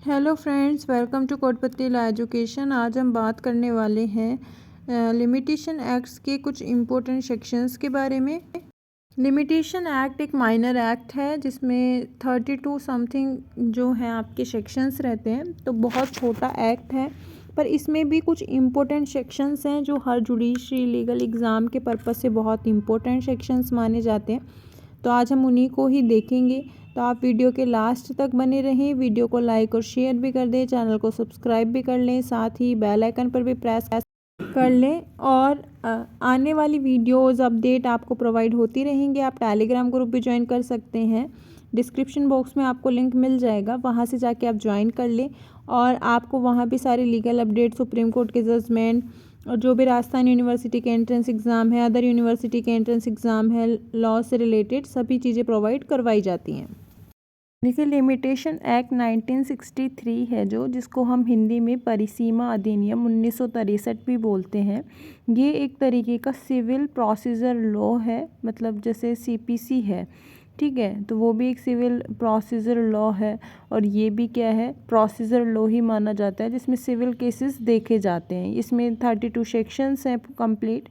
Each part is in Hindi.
हेलो फ्रेंड्स, वेलकम टू कोटपत्ती लॉ एजुकेशन। आज हम बात करने वाले हैं लिमिटेशन एक्ट्स के कुछ इम्पोर्टेंट सेक्शंस के बारे में। लिमिटेशन एक्ट एक माइनर एक्ट है जिसमें 32 समथिंग जो हैं आपके सेक्शंस रहते हैं, तो बहुत छोटा एक्ट है, पर इसमें भी कुछ इम्पोर्टेंट सेक्शंस हैं जो हर जुडिशरी लीगल एग्ज़ाम के पर्पज़ से बहुत इम्पोर्टेंट सेक्शंस माने जाते हैं। तो आज हम उन्हीं को ही देखेंगे, तो आप वीडियो के लास्ट तक बने रहें। वीडियो को लाइक और शेयर भी कर दें, चैनल को सब्सक्राइब भी कर लें, साथ ही बेल आइकन पर भी प्रेस कर लें और आने वाली वीडियोस अपडेट आपको प्रोवाइड होती रहेंगी। आप टेलीग्राम ग्रुप भी ज्वाइन कर सकते हैं, डिस्क्रिप्शन बॉक्स में आपको लिंक मिल जाएगा, वहाँ से जाके आप ज्वाइन कर लें और आपको वहाँ भी सारी लीगल अपडेट, सुप्रीम कोर्ट के जजमेंट और जो भी राजस्थान यूनिवर्सिटी के एंट्रेंस एग्ज़ाम है, अदर यूनिवर्सिटी के एंट्रेंस एग्ज़ाम है, लॉ से रिलेटेड सभी चीज़ें प्रोवाइड करवाई जाती हैं। देखिए, लिमिटेशन एक्ट 1963 है जिसको हम हिंदी में परिसीमा अधिनियम 1963 भी बोलते हैं। ये एक तरीके का सिविल प्रोसीजर लॉ है, मतलब जैसे सीपीसी है, ठीक है, तो वो भी एक सिविल प्रोसीजर लॉ है और ये भी क्या है, प्रोसीजर लॉ ही माना जाता है जिसमें सिविल केसेस देखे जाते हैं। इसमें 32 सेक्शंस हैं कंप्लीट।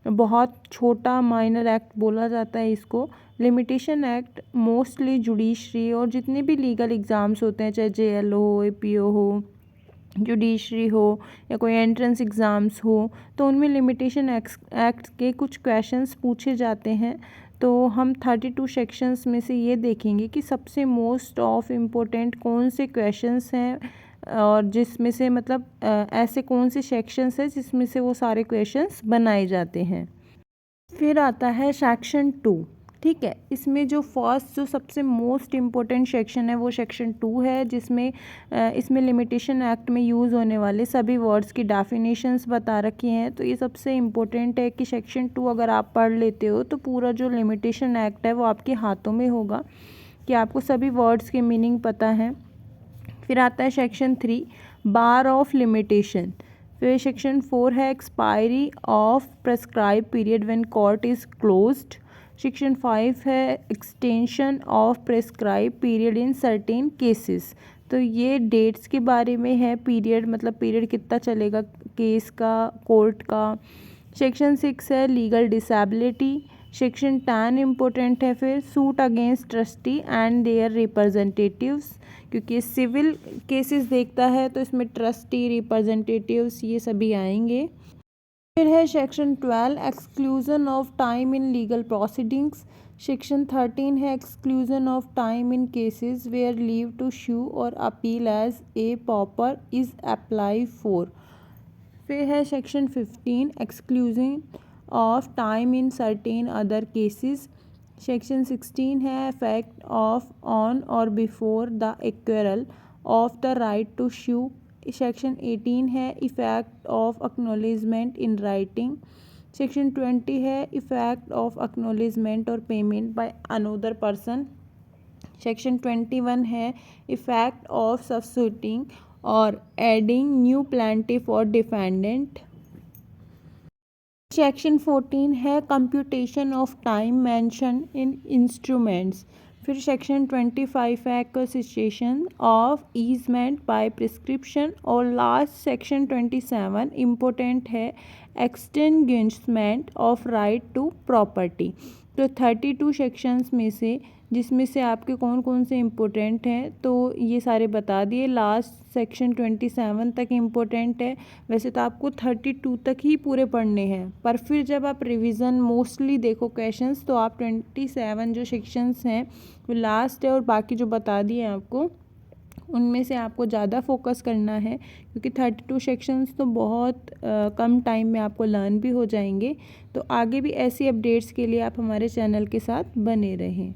बहुत छोटा माइनर एक्ट बोला जाता है इसको। लिमिटेशन एक्ट मोस्टली जुडिशरी और जितने भी लीगल एग्ज़ाम्स होते हैं, चाहे जेएल हो, एपीओ हो, जुडिशरी हो या कोई एंट्रेंस एग्ज़ाम्स हो, तो उनमें लिमिटेशन एक्ट के कुछ क्वेश्चंस पूछे जाते हैं। तो हम 32 सेक्शंस में से ये देखेंगे कि सबसे मोस्ट ऑफ इम्पोर्टेंट कौन से क्वेश्चंस हैं और जिसमें से मतलब ऐसे कौन से सेक्शंस हैं जिसमें से वो सारे क्वेश्चंस बनाए जाते हैं। फिर आता है सेक्शन 2, ठीक है। इसमें जो फर्स्ट जो सबसे मोस्ट इम्पोर्टेंट सेक्शन है वो सेक्शन 2 है, जिसमें इसमें लिमिटेशन एक्ट में यूज़ होने वाले सभी वर्ड्स की डेफिनेशंस बता रखी हैं। तो ये सबसे इम्पोर्टेंट है कि सेक्शन 2 अगर आप पढ़ लेते हो तो पूरा जो लिमिटेशन एक्ट है वो आपके हाथों में होगा कि आपको सभी वर्ड्स के मीनिंग पता है। फिर आता है सेक्शन 3, बार ऑफ लिमिटेशन। फिर सेक्शन 4 है expiry of prescribe period when court is closed. Section 5 है extension of prescribe period in certain cases. तो ये डेट्स के बारे में है, पीरियड मतलब पीरियड कितना चलेगा केस का, कोर्ट का। सेक्शन 6 है लीगल डिसेबिलिटी। सेक्शन 10 इम्पोर्टेंट है, फिर suit against trustee and their representatives, क्योंकि सिविल केसेस देखता है तो इसमें ट्रस्टी, रिप्रेजेंटेटिव्स ये सभी आएंगे। फिर है section 12 exclusion of time in legal proceedings. Section 13 है exclusion of time in cases where leave to sue और appeal as a pauper is apply for. फिर है section 15 exclusion of time in certain other cases. Section 16 है इफेक्ट ऑफ ऑन और before the accrual of the right to sue. Section 18 है effect of acknowledgement in writing. Section 20 है इफेक्ट ऑफ एक्नॉलेजमेंट और payment by another person. Section 21 है इफेक्ट ऑफ सब्स्टिट्यूटिंग और एडिंग न्यू प्लेंटिफ और डिफेंडेंट। सेक्शन 14 है computation of time mention in instruments. फिर सेक्शन 25 है acquisition of easement by prescription और लास्ट सेक्शन 27 इम्पोर्टेंट है extinguishment of right to property. तो 32 सेक्शंस में से जिसमें से आपके कौन कौन से इम्पोर्टेंट हैं तो ये सारे बता दिए। लास्ट सेक्शन 27 तक इम्पोर्टेंट है। वैसे तो आपको 32 तक ही पूरे पढ़ने हैं, पर फिर जब आप रिवीजन मोस्टली देखो क्वेश्चंस तो आप 27 जो सेक्शंस हैं वो लास्ट है और बाकी जो बता दिए आपको उनमें से आपको ज़्यादा फोकस करना है, क्योंकि 32 सेक्शंस तो बहुत कम टाइम में आपको लर्न भी हो जाएंगे। तो आगे भी ऐसी अपडेट्स के लिए आप हमारे चैनल के साथ बने रहें।